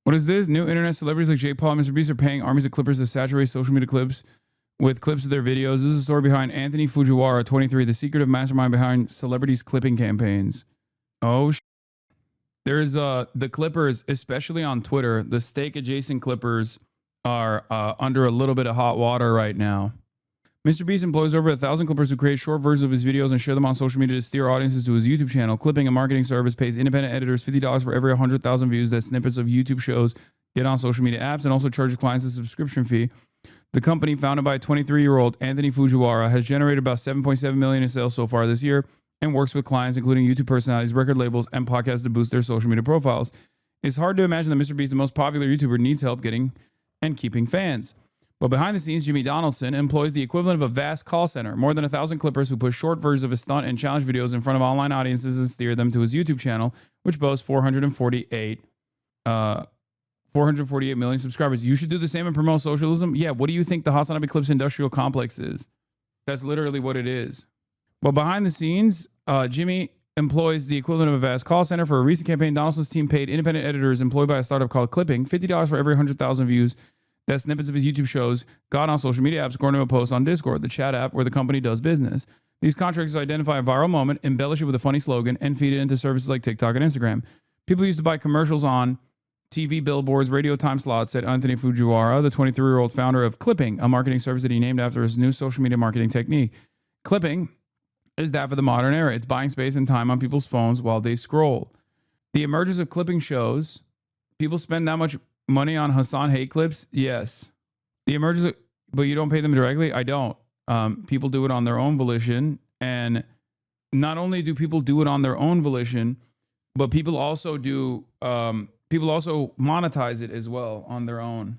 What is this? New internet celebrities like Jake Paul and MrBeast are paying armies of clippers to saturate social media clips with clips of their videos. This is a story behind Anthony Fujiwara, 23, the secretive mastermind behind celebrities' clipping campaigns. Oh, there's the clippers, especially on Twitter, the steak adjacent clippers are under a little bit of hot water right now. MrBeast employs over 1,000 clippers who create short versions of his videos and share them on social media to steer audiences to his YouTube channel. Clipping, a marketing service, pays independent editors $50 for every 100,000 views that snippets of YouTube shows get on social media apps, and also charges clients a subscription fee. The company, founded by 23-year-old Anthony Fujiwara, has generated about $7.7 million in sales so far this year and works with clients including YouTube personalities, record labels, and podcasts to boost their social media profiles. It's hard to imagine that MrBeast, the most popular YouTuber, needs help getting and keeping fans. But behind the scenes, Jimmy Donaldson employs the equivalent of a vast call center, more than 1,000 clippers who push short versions of his stunt and challenge videos in front of online audiences and steer them to his YouTube channel, which boasts 448 million subscribers. You should do the same and promote socialism. Yeah, what do you think the Hasan Clips industrial complex is? That's literally what it is. But behind the scenes, Jimmy employs the equivalent of a vast call center. For a recent campaign, Donaldson's team paid independent editors employed by a startup called Clipping $50 for every 100,000 views that snippets of his YouTube shows got on social media apps, according to a post on Discord, the chat app where the company does business. These contracts identify a viral moment, embellish it with a funny slogan, and feed it into services like TikTok and Instagram. People used to buy commercials on TV billboards, radio time slots, said Anthony Fujiwara, the 23-year-old founder of Clipping, a marketing service that he named after his new social media marketing technique. Clipping is that for the modern era. It's buying space and time on people's phones while they scroll. The emergence of clipping shows people spend that much money on Hasan hate clips? Yes. The emergence of, but you don't pay them directly? I don't. People do it on their own volition. And not only do people do it on their own volition, but people also monetize it as well on their own.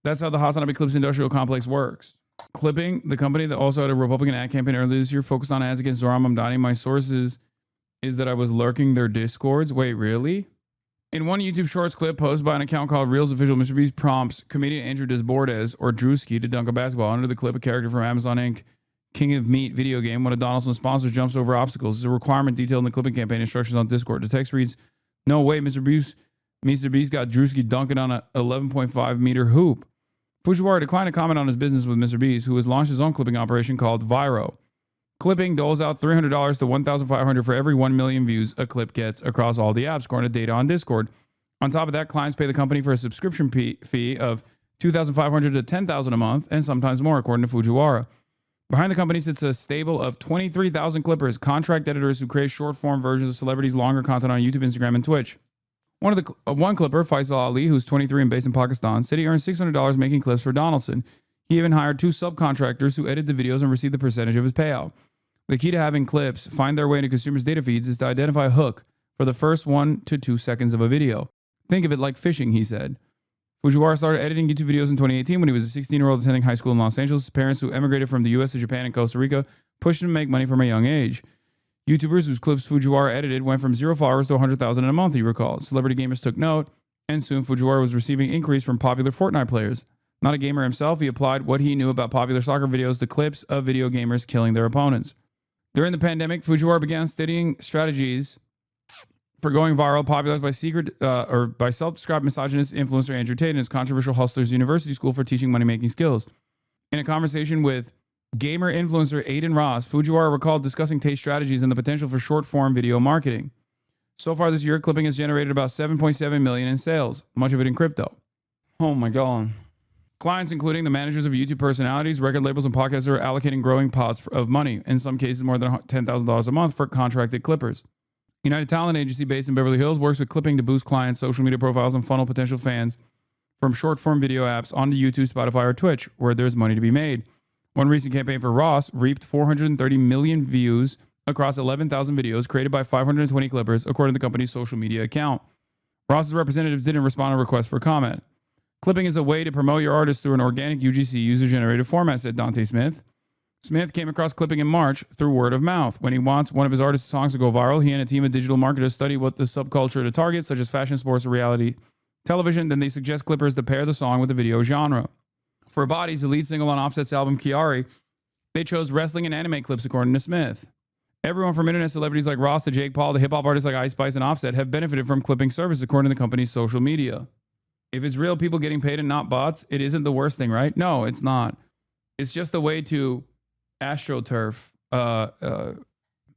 That's how the Hasan Clips industrial complex works. Clipping, the company that also had a Republican ad campaign earlier this year, focused on ads against Zohran Mamdani. My sources is that I was lurking their discords. Wait, really? In one YouTube Shorts clip posted by an account called Reels Official, MrBeast prompts comedian Andrew Desbordes, or Drewski, to dunk a basketball. Under the clip, a character from Amazon Inc. King of Meat video game, one of Donaldson's sponsors, jumps over obstacles. It's a requirement detailed in the clipping campaign instructions on Discord. The text reads, "No way, MrBeast got Drewski dunking on a 11.5 meter hoop." Fujiwara declined to comment on his business with MrBeast, who has launched his own clipping operation called Viro. Clipping doles out $300 to $1,500 for every 1 million views a clip gets across all the apps, according to data on Discord. On top of that, clients pay the company for a subscription fee of $2,500 to $10,000 a month, and sometimes more, according to Fujiwara. Behind the company sits a stable of 23,000 clippers, contract editors who create short-form versions of celebrities' longer content on YouTube, Instagram, and Twitch. One clipper, Faisal Ali, who's 23 and based in Pakistan, said he earned $600 making clips for Donaldson. He even hired 2 subcontractors who edit the videos and receive the percentage of his payout. The key to having clips find their way into consumers' data feeds is to identify a hook for the first 1 to 2 seconds of a video. Think of it like fishing, he said. Fujiwara started editing YouTube videos in 2018 when he was a 16-year-old attending high school in Los Angeles. His parents, who emigrated from the U.S. to Japan and Costa Rica, pushed him to make money from a young age. YouTubers whose clips Fujiwara edited went from 0 followers to 100,000 in a month, he recalled. Celebrity gamers took note, and soon Fujiwara was receiving inquiries from popular Fortnite players. Not a gamer himself, he applied what he knew about popular soccer videos to clips of video gamers killing their opponents. During the pandemic, Fujiwara began studying strategies for going viral, popularized by self-described misogynist influencer Andrew Tate and his controversial Hustlers University School for teaching money-making skills. In a conversation with gamer influencer Aiden Ross, Fujiwara recalled discussing Tate's strategies and the potential for short-form video marketing. So far this year, clipping has generated about $7.7 million in sales, much of it in crypto. Oh my God. Clients, including the managers of YouTube personalities, record labels, and podcasts, are allocating growing pots of money, in some cases more than $10,000 a month, for contracted clippers. United Talent Agency, based in Beverly Hills, works with Clipping to boost clients' social media profiles and funnel potential fans from short-form video apps onto YouTube, Spotify, or Twitch, where there's money to be made. One recent campaign for Ross reaped 430 million views across 11,000 videos created by 520 clippers, according to the company's social media account. Ross's representatives didn't respond to requests for comment. Clipping is a way to promote your artist through an organic UGC user-generated format, said Dante Smith. Smith came across Clipping in March through word of mouth. When he wants one of his artist's songs to go viral, he and a team of digital marketers study what the subculture to target, such as fashion, sports, or reality television. Then they suggest clippers to pair the song with the video genre. For Bodies, the lead single on Offset's album Kiari, they chose wrestling and anime clips, according to Smith. Everyone from internet celebrities like Ross to Jake Paul to hip-hop artists like Ice Spice and Offset have benefited from Clipping service, according to the company's social media. If it's real people getting paid and not bots, it isn't the worst thing, right? No, it's not. It's just a way to astroturf.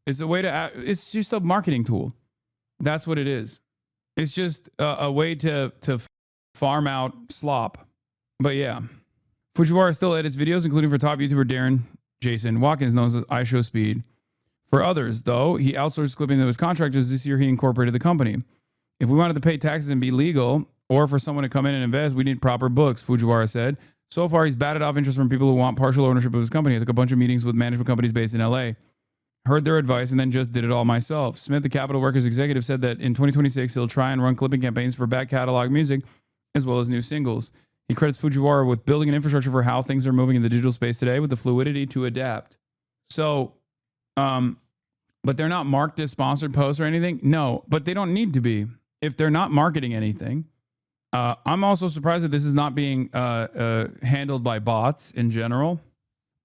It's a way to. It's just a marketing tool. That's what it is. It's just a way to farm out slop. But yeah, Fujiwara still edits videos, including for top YouTuber Darren Jason Watkins, known as iShowSpeed. For others, though, he outsourced clipping to his contractors. This year, he incorporated the company. If we wanted to pay taxes and be legal, or for someone to come in and invest, we need proper books, Fujiwara said. So far, he's batted off interest from people who want partial ownership of his company. I took a bunch of meetings with management companies based in LA, heard their advice, and then just did it all myself. Smith, the Capital Workers executive, said that in 2026, he'll try and run clipping campaigns for back catalog music, as well as new singles. He credits Fujiwara with building an infrastructure for how things are moving in the digital space today with the fluidity to adapt. So, but they're not marked as sponsored posts or anything. No, but they don't need to be if they're not marketing anything. I'm also surprised that this is not being handled by bots in general.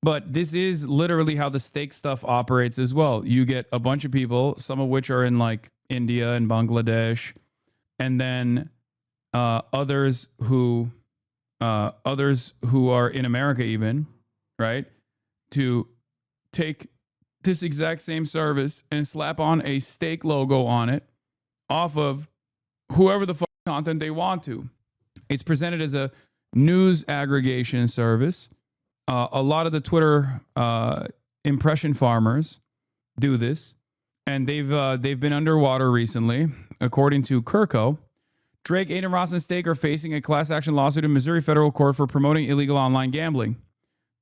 But this is literally how the stake stuff operates as well. You get a bunch of people, some of which are in like India and Bangladesh, and then others who are in America even, right? To take this exact same service and slap on a stake logo on it off of whoever the fuck content they want to. It's presented as a news aggregation service. A lot of the Twitter impression farmers do this, and they've been underwater recently. According to Kirko, Drake, Aiden Ross, and Stake are facing a class action lawsuit in Missouri federal court for promoting illegal online gambling.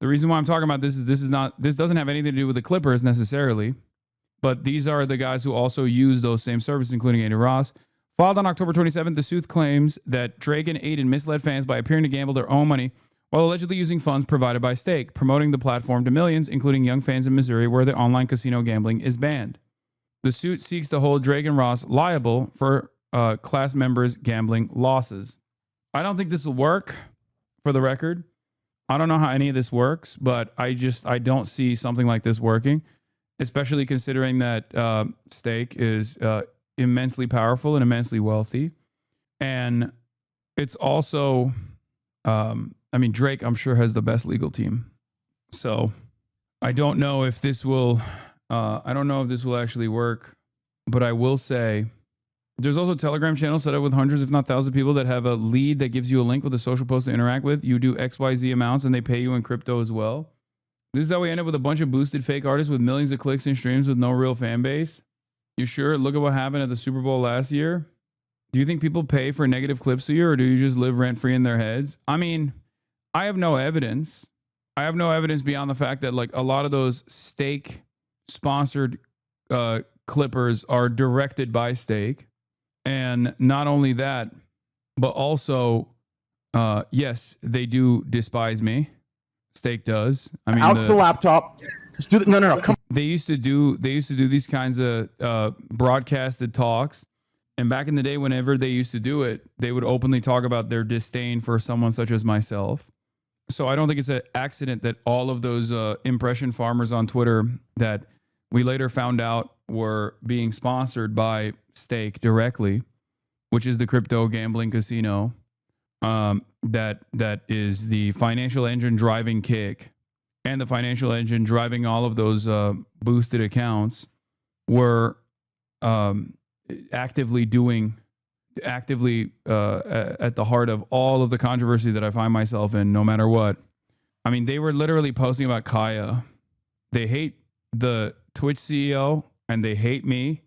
The reason why I'm talking about this is this doesn't have anything to do with the Clippers necessarily, but these are the guys who also use those same services, including Aiden Ross. Filed on October 27th, the suit claims that Drake and Aiden misled fans by appearing to gamble their own money while allegedly using funds provided by Stake, promoting the platform to millions, including young fans in Missouri, where the online casino gambling is banned. The suit seeks to hold Drake and Ross liable for class members' gambling losses. I don't think this will work, for the record. I don't know how any of this works, but I don't see something like this working, especially considering that Stake is immensely powerful and immensely wealthy. And it's also... Drake, I'm sure, has the best legal team. So I don't know if this will actually work, but I will say there's also a Telegram channel set up with hundreds, if not thousands of people that have a lead that gives you a link with a social post to interact with. You do XYZ amounts and they pay you in crypto as well. This is how we end up with a bunch of boosted fake artists with millions of clicks and streams with no real fan base. You sure? Look at what happened at the Super Bowl last year. Do you think people pay for negative clips of you, or do you just live rent-free in their heads? I mean, I have no evidence. I have no evidence beyond the fact that like a lot of those Stake sponsored clippers are directed by Stake. And not only that, but also, yes, they do despise me. Stake does. I mean, out to the laptop. Just do no. Come. They used to do these kinds of broadcasted talks. And back in the day, whenever they used to do it, they would openly talk about their disdain for someone such as myself. So I don't think it's an accident that all of those impression farmers on Twitter that we later found out were being sponsored by Stake directly, which is the crypto gambling casino that is the financial engine driving Kick and the financial engine driving all of those boosted accounts, were actively at the heart of all of the controversy that I find myself in, no matter what. I mean, they were literally posting about Kaya. They hate the Twitch CEO and they hate me,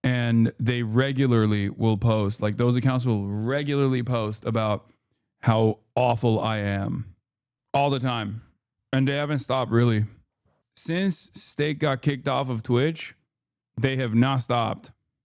and they regularly will post, like those accounts will regularly post about how awful I am all the time. And they haven't stopped really. Since Stake got kicked off of Twitch, they have not stopped.